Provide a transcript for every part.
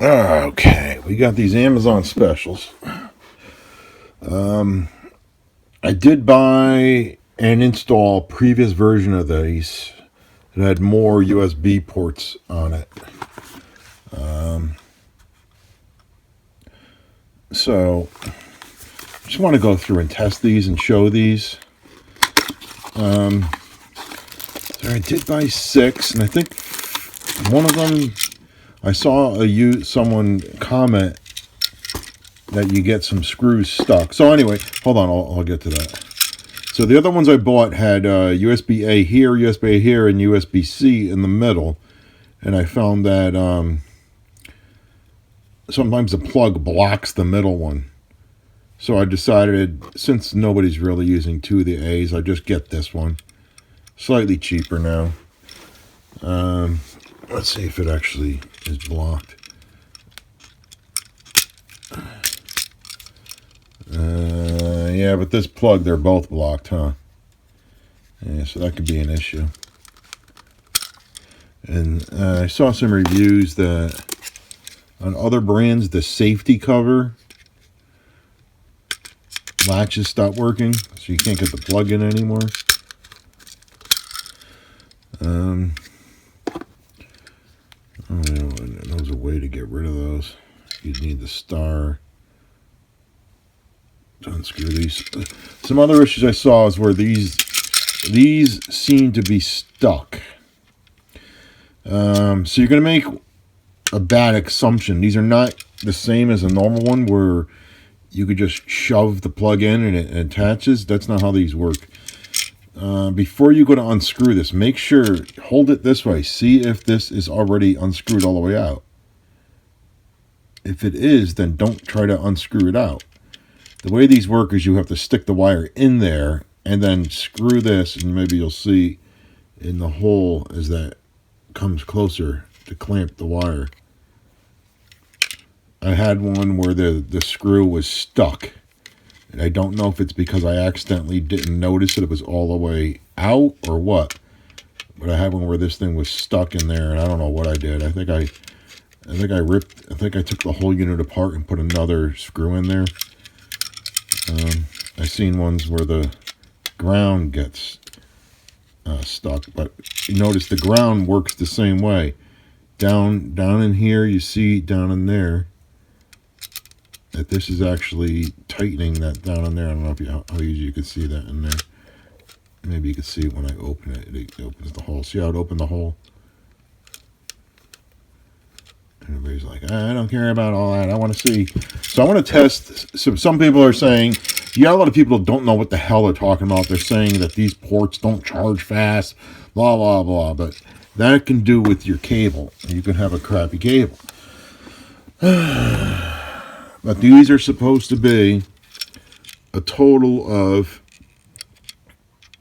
Okay, we got these Amazon specials. I did buy and install previous version of these. It had more USB ports on it. So just want to go through and test these and show these. So I did buy 6, and I think one of them, I saw someone comment that you get some screws stuck. So anyway, hold on, I'll get to that. So the other ones I bought had USB-A here, USB-A here, and USB-C in the middle. And I found that sometimes the plug blocks the middle one. So I decided, since nobody's really using 2 of the A's, I'll just get this one. Slightly cheaper now. Let's see if it actually is blocked. Yeah, but this plug, they're both blocked, huh? Yeah, so that could be an issue. And I saw some reviews that on other brands, the safety cover latches stop working, so you can't get the plug in anymore. There's a way to get rid of those. You'd need the star to unscrew these. Some other issues I saw is where these seem to be stuck. So you're going to make a bad assumption. These are not the same as a normal one where you could just shove the plug in and it attaches. That's not how these work. Before you go to unscrew this, make sure, hold it this way. See if this is already unscrewed all the way out. If it is, then don't try to unscrew it out. The way these work is you have to stick the wire in there and then screw this, and maybe you'll see in the hole as that comes closer to clamp the wire. I had one where the screw was stuck. And I don't know if it's because I accidentally didn't notice that it was all the way out or what. But I had one where this thing was stuck in there, and I don't know what I did. I think I took the whole unit apart and put another screw in there. I've seen ones where the ground gets stuck, but you notice the ground works the same way. Down in here, you see down in there that this is actually tightening that down in there. I don't know how easy you can see that in there. Maybe you can see it when I open it. It opens the hole. See how it opened the hole? And everybody's like, I don't care about all that. I want to see. So I want to test. So some people are saying, yeah, a lot of people don't know what the hell they're talking about. They're saying that these ports don't charge fast, blah, blah, blah. But that can do with your cable. You can have a crappy cable. But these are supposed to be a total of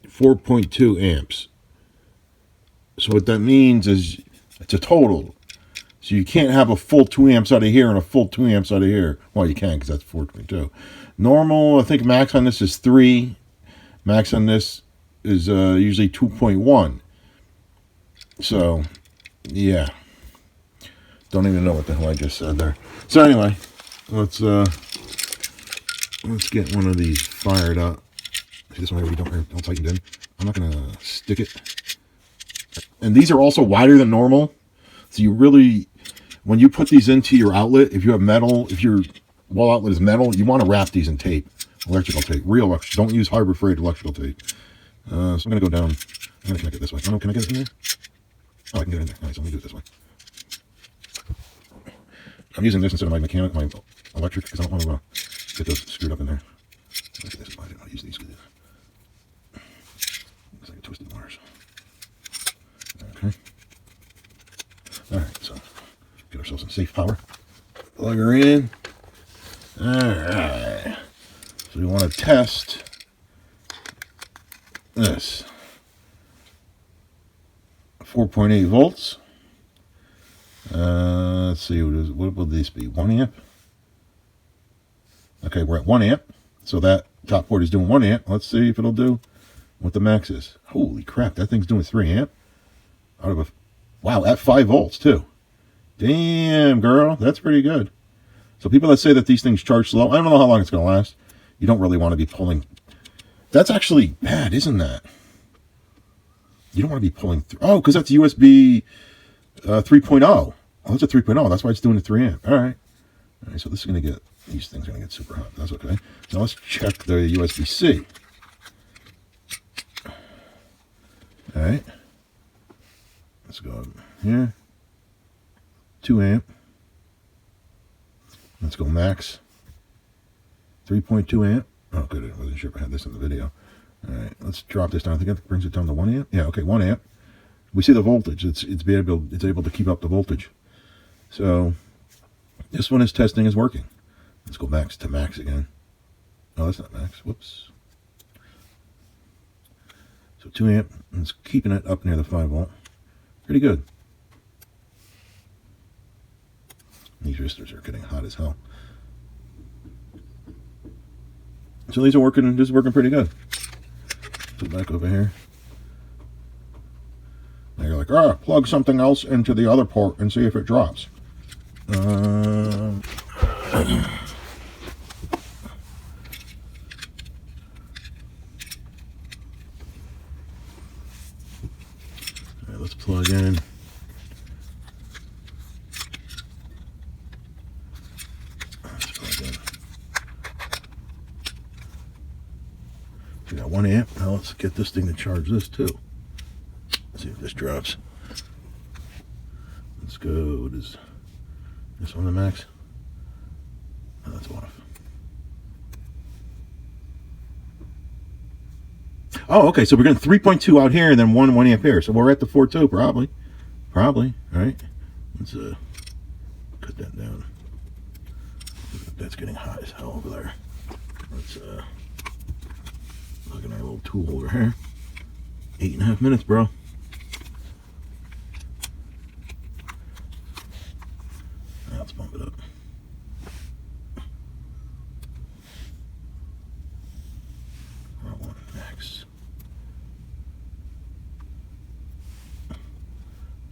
4.2 amps. So what that means is it's a total. So you can't have a full 2 amps out of here and a full 2 amps out of here. Well, you can because that's 4.2. Normal, I think max on this is 3. Max on this is usually 2.1. So, yeah. Don't even know what the hell I just said there. So anyway, let's get one of these fired up. See, this one here, we don't tighten it in. I'm not gonna stick it. And these are also wider than normal. So you really, when you put these into your outlet, if you have metal, if your wall outlet is metal, you want to wrap these in tape, electrical tape, real electrical. Don't use Harbor Freight electrical tape. So I'm gonna go down. I'm gonna connect it this way. Oh, can I get it in there? Oh, I can get it in there. Nice. Let me do it this way. I'm using this instead of my electric, because I don't want to get those screwed up in there. Look at this. I didn't know how to use these. Looks like twisted wires. Okay. Alright, so get ourselves some safe power. Plug her in. Alright. So we want to test this. 4.8 volts. Let's see, what will this be? 1 amp? Okay, we're at 1 amp. So that top port is doing 1 amp. Let's see if it'll do what the max is. Holy crap, that thing's doing 3 amp. Out of a, wow, at 5 volts too. Damn, girl. That's pretty good. So people that say that these things charge slow, I don't know how long it's going to last. You don't really want to be pulling. That's actually bad, isn't that? You don't want to be pulling through. Oh, because that's USB 3.0. Oh, that's a 3.0. That's why it's doing a 3 amp. All right. All right, so this is going to get, these things are going to get super hot. That's okay. So let's check the USB-C. All right. Let's go here. 2 amp. Let's go max. 3.2 amp. Oh, good. I wasn't sure if I had this in the video. All right. Let's drop this down. I think it brings it down to 1 amp. Yeah, okay, 1 amp. We see the voltage. It's able to keep up the voltage. So this one is testing is working. Let's go back to max again. Oh, that's not max. Whoops. So 2 amp. And it's keeping it up near the 5 volt. Pretty good. These resistors are getting hot as hell. So these are working. This is working pretty good. Put it back over here. Now you're like, plug something else into the other port and see if it drops. Let's plug in. We got 1 amp. Now let's get this thing to charge this too. Let's see if this drops. Let's go. What is this one the max? Oh, that's off. Oh, okay. So we're getting 3.2 out here and then 1 amp here. So we're at the 4.2 probably. Probably. All right. Let's cut that down. That's getting hot as hell over there. Let's look at our little tool over here. 8.5 minutes, bro. Now let's bump it up. Max.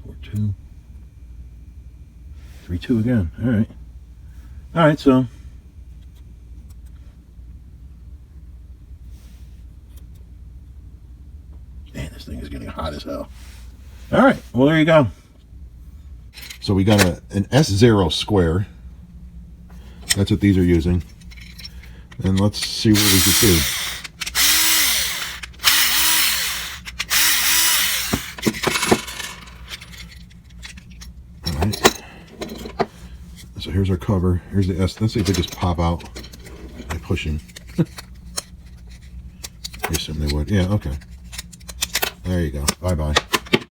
4.2. 3.2 again. All right. All right, so man, this thing is getting hot as hell. All right, well, there you go. So we got an S0 square. That's what these are using. And let's see what we can do. All right. So here's our cover. Here's the S. Let's see if they just pop out by pushing. I assume they would. Yeah, okay. There you go. Bye-bye.